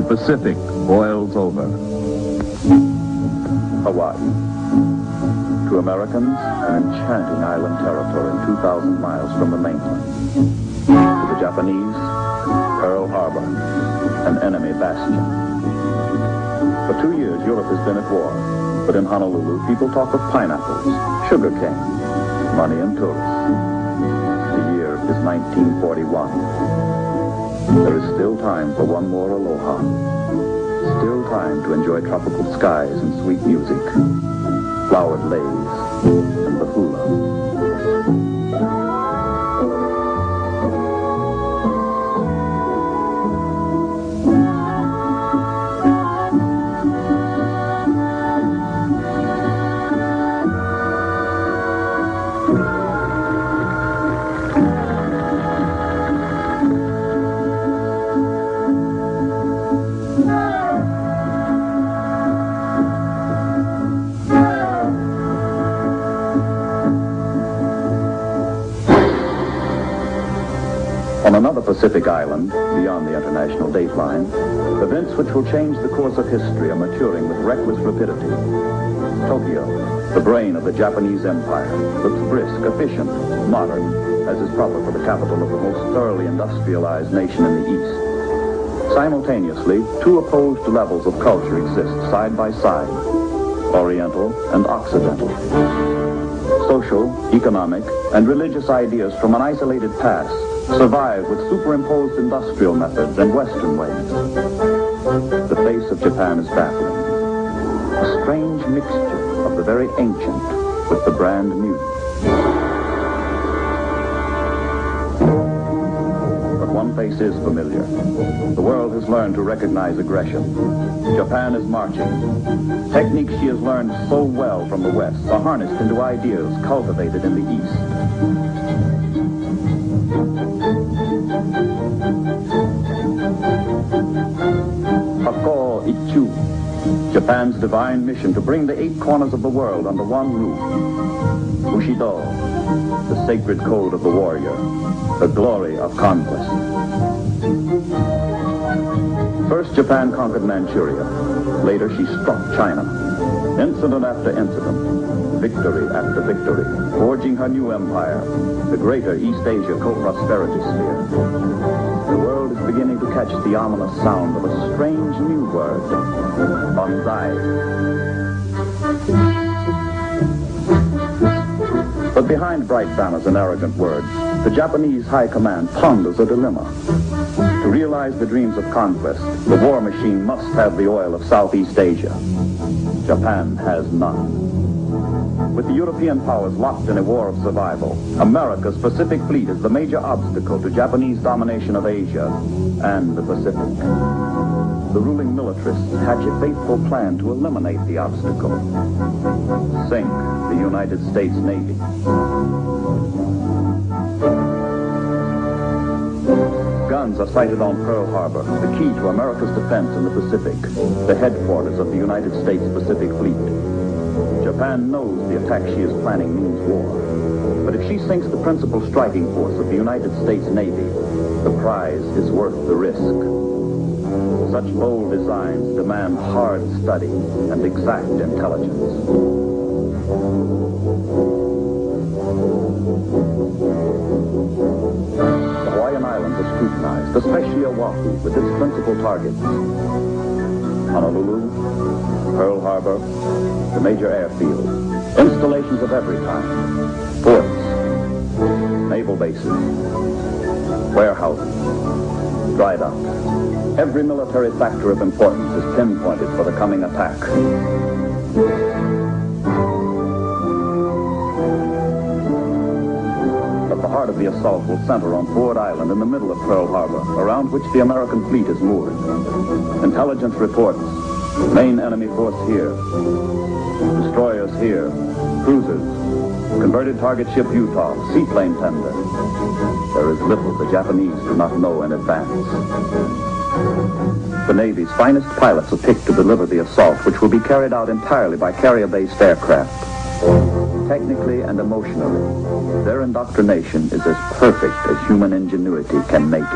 Pacific boils over. Hawaii. To Americans, an enchanting island territory 2,000 miles from the mainland. To the Japanese, Pearl Harbor, an enemy bastion. For 2 years, Europe has been at war. But in Honolulu, people talk of pineapples, sugar cane, money and tourists. The year is 1941. There is still time for one more aloha. Still time to enjoy tropical skies and sweet music, flowered leis, and the hula. On another Pacific island, beyond the international dateline, events which will change the course of history are maturing with reckless rapidity. Tokyo, the brain of the Japanese Empire, looks brisk, efficient, modern, as is proper for the capital of the most thoroughly industrialized nation in the East. Simultaneously, two opposed levels of culture exist side by side, Oriental and Occidental. Social, economic, and religious ideas from an isolated past survive with superimposed industrial methods and Western ways. The face of Japan is baffling. A strange mixture of the very ancient with the brand new. But one face is familiar. The world has learned to recognize aggression. Japan is marching. Techniques she has learned so well from the West are harnessed into ideas cultivated in the East. Hako Ichu, Japan's divine mission to bring the 8 corners of the world under one roof. Bushido, the sacred code of the warrior, the glory of conquest. First, Japan conquered Manchuria. Later, she struck China. Incident after incident, victory after victory, forging her new empire, the greater East Asia co-prosperity sphere. The world is beginning to catch the ominous sound of a strange new word, bonsai. But behind bright banners and arrogant words, the Japanese high command ponders a dilemma. To realize the dreams of conquest, the war machine must have the oil of Southeast Asia. Japan has none. With the European powers locked in a war of survival, America's Pacific Fleet is the major obstacle to Japanese domination of Asia and the Pacific. The ruling militarists hatch a faithful plan to eliminate the obstacle. Sink the United States Navy. Guns are sighted on Pearl Harbor, the key to America's defense in the Pacific, the headquarters of the United States Pacific Fleet. Japan knows the attack she is planning means war. But if she sinks the principal striking force of the United States Navy, the prize is worth the risk. Such bold designs demand hard study and exact intelligence. The Hawaiian Islands are scrutinized, especially Oahu, with its principal targets. Honolulu, Pearl Harbor, the major airfields, installations of every kind, ports, naval bases, warehouses, dry docks. Every military factor of importance is pinpointed for the coming attack. But the heart of the assault will center on Ford Island in the middle of Pearl Harbor, around which the American fleet is moored. Intelligence reports, main enemy force here, destroyers here, cruisers, converted target ship Utah, seaplane tender. There is little the Japanese do not know in advance. The Navy's finest pilots are picked to deliver the assault, which will be carried out entirely by carrier-based aircraft. Technically and emotionally, their indoctrination is as perfect as human ingenuity can make it.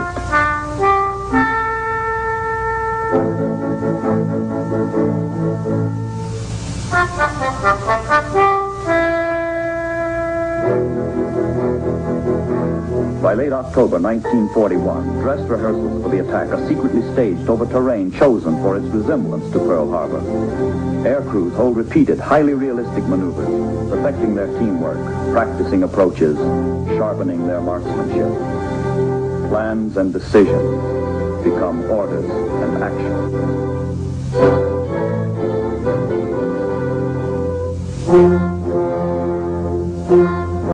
By late October 1941, dress rehearsals for the attack are secretly staged over terrain chosen for its resemblance to Pearl Harbor. Air crews hold repeated, highly realistic maneuvers, perfecting their teamwork, practicing approaches, sharpening their marksmanship. Plans and decisions become orders and action.